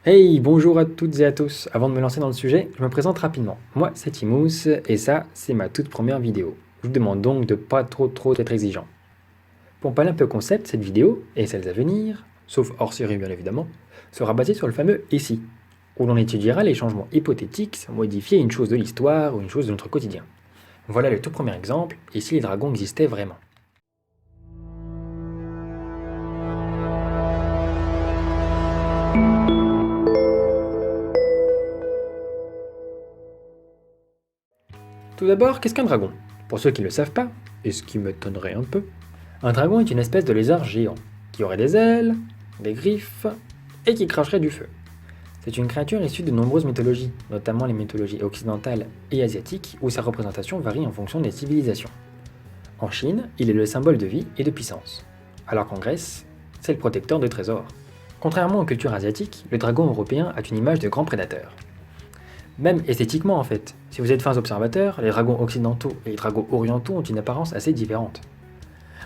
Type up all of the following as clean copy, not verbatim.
Hey, bonjour à toutes et à tous. Avant de me lancer dans le sujet, je me présente rapidement. Moi, c'est Timous et ça, c'est ma toute première vidéo. Je vous demande donc de pas trop être exigeant. Pour parler un peu concept, cette vidéo, et celles à venir, sauf hors série bien évidemment, sera basée sur le fameux ici, où l'on étudiera les changements hypothétiques sans modifier une chose de l'histoire ou une chose de notre quotidien. Voilà le tout premier exemple, et si les dragons existaient vraiment. Tout d'abord, qu'est-ce qu'un dragon? Pour ceux qui ne le savent pas, et ce qui m'étonnerait un peu, un dragon est une espèce de lézard géant, qui aurait des ailes, des griffes, et qui cracherait du feu. C'est une créature issue de nombreuses mythologies, notamment les mythologies occidentales et asiatiques, où sa représentation varie en fonction des civilisations. En Chine, il est le symbole de vie et de puissance, alors qu'en Grèce, c'est le protecteur de trésors. Contrairement aux cultures asiatiques, le dragon européen a une image de grand prédateur. Même esthétiquement en fait, si vous êtes fins observateurs, les dragons occidentaux et les dragons orientaux ont une apparence assez différente.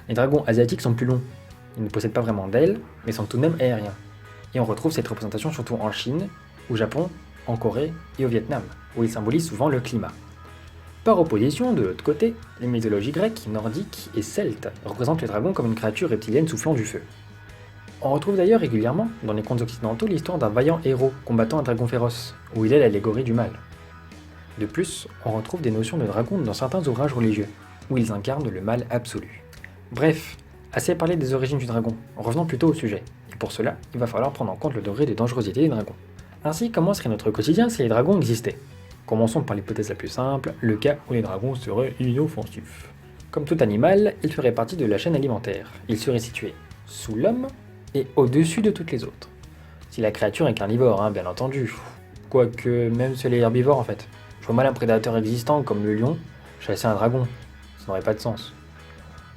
Les dragons asiatiques sont plus longs, ils ne possèdent pas vraiment d'ailes, mais sont tout de même aériens. Et on retrouve cette représentation surtout en Chine, au Japon, en Corée et au Vietnam, où ils symbolisent souvent le climat. Par opposition, de l'autre côté, les mythologies grecques, nordiques et celtes représentent les dragons comme une créature reptilienne soufflant du feu. On retrouve d'ailleurs régulièrement, dans les contes occidentaux, l'histoire d'un vaillant héros combattant un dragon féroce, où il est l'allégorie du mal. De plus, on retrouve des notions de dragon dans certains ouvrages religieux, où ils incarnent le mal absolu. Bref, assez parlé des origines du dragon, revenons plutôt au sujet. Et pour cela, il va falloir prendre en compte le degré de dangerosité des dragons. Ainsi, comment serait notre quotidien si les dragons existaient? Commençons par l'hypothèse la plus simple, le cas où les dragons seraient inoffensifs. Comme tout animal, ils feraient partie de la chaîne alimentaire. Ils seraient situés sous l'homme et au-dessus de toutes les autres. Si la créature est carnivore, hein, bien entendu. Quoique, même si elle est herbivore en fait. Je vois mal un prédateur existant comme le lion chasser un dragon. Ça n'aurait pas de sens.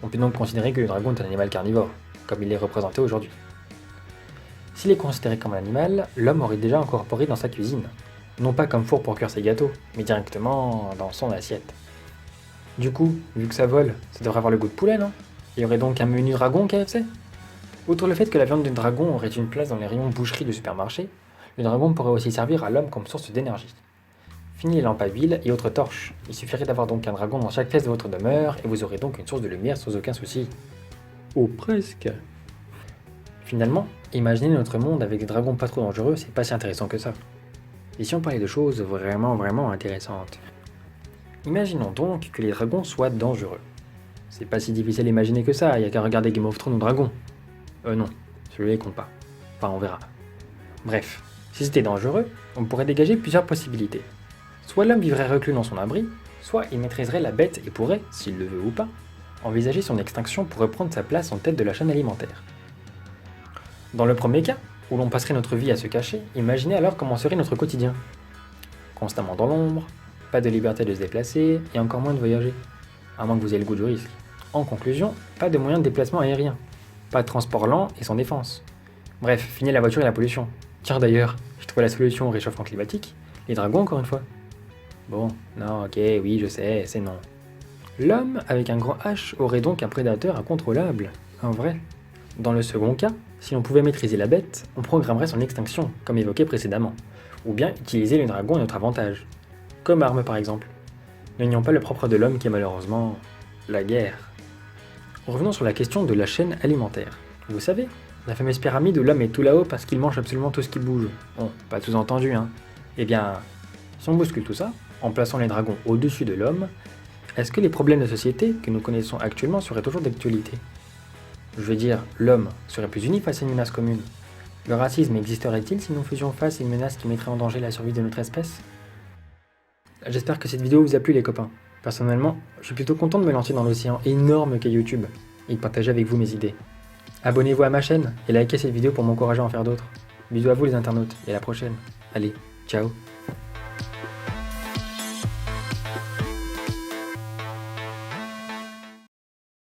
On peut donc considérer que le dragon est un animal carnivore, comme il est représenté aujourd'hui. S'il est considéré comme un animal, l'homme aurait déjà incorporé dans sa cuisine. Non pas comme four pour cuire ses gâteaux, mais directement dans son assiette. Du coup, vu que ça vole, ça devrait avoir le goût de poulet, non? Il y aurait donc un menu dragon KFC? Outre le fait que la viande du dragon aurait une place dans les rayons boucherie du supermarché, le dragon pourrait aussi servir à l'homme comme source d'énergie. Fini les lampes à huile et autres torches, il suffirait d'avoir donc un dragon dans chaque pièce de votre demeure et vous aurez donc une source de lumière sans aucun souci. Ou presque. Finalement, imaginer notre monde avec des dragons pas trop dangereux, c'est pas si intéressant que ça. Et si on parlait de choses vraiment intéressantes? Imaginons donc que les dragons soient dangereux. C'est pas si difficile à imaginer que ça, y a qu'à regarder Game of Thrones ou Dragon. Non, celui-là il compte pas. Enfin, on verra. Bref, si c'était dangereux, on pourrait dégager plusieurs possibilités. Soit l'homme vivrait reclus dans son abri, soit il maîtriserait la bête et pourrait, s'il le veut ou pas, envisager son extinction pour reprendre sa place en tête de la chaîne alimentaire. Dans le premier cas, où l'on passerait notre vie à se cacher, imaginez alors comment serait notre quotidien. Constamment dans l'ombre, pas de liberté de se déplacer et encore moins de voyager, à moins que vous ayez le goût du risque. En conclusion, pas de moyens de déplacement aérien, pas de transport lent et sans défense. Bref, fini la voiture et la pollution. Tiens d'ailleurs, j'ai trouvé la solution au réchauffement climatique, les dragons encore une fois. Bon, non, ok, oui, je sais, c'est non. L'homme, avec un grand H, aurait donc un prédateur incontrôlable, un vrai. Dans le second cas, si l'on pouvait maîtriser la bête, on programmerait son extinction, comme évoqué précédemment, ou bien utiliser le dragon à notre avantage, comme arme par exemple. Ne nions pas le propre de l'homme qui est malheureusement la guerre. Revenons sur la question de la chaîne alimentaire. Vous savez, la fameuse pyramide où l'homme est tout là-haut parce qu'il mange absolument tout ce qui bouge. Bon, pas sous-entendu, hein. Eh bien, si on bouscule tout ça, en plaçant les dragons au-dessus de l'homme, est-ce que les problèmes de société que nous connaissons actuellement seraient toujours d'actualité? Je veux dire, l'homme serait plus uni face à une menace commune. Le racisme existerait-il si nous faisions face à une menace qui mettrait en danger la survie de notre espèce? J'espère que cette vidéo vous a plu les copains. Personnellement, je suis plutôt content de me lancer dans l'océan énorme qu'est YouTube et de partager avec vous mes idées. Abonnez-vous à ma chaîne et likez cette vidéo pour m'encourager à en faire d'autres. Bisous à vous les internautes et à la prochaine. Allez, ciao.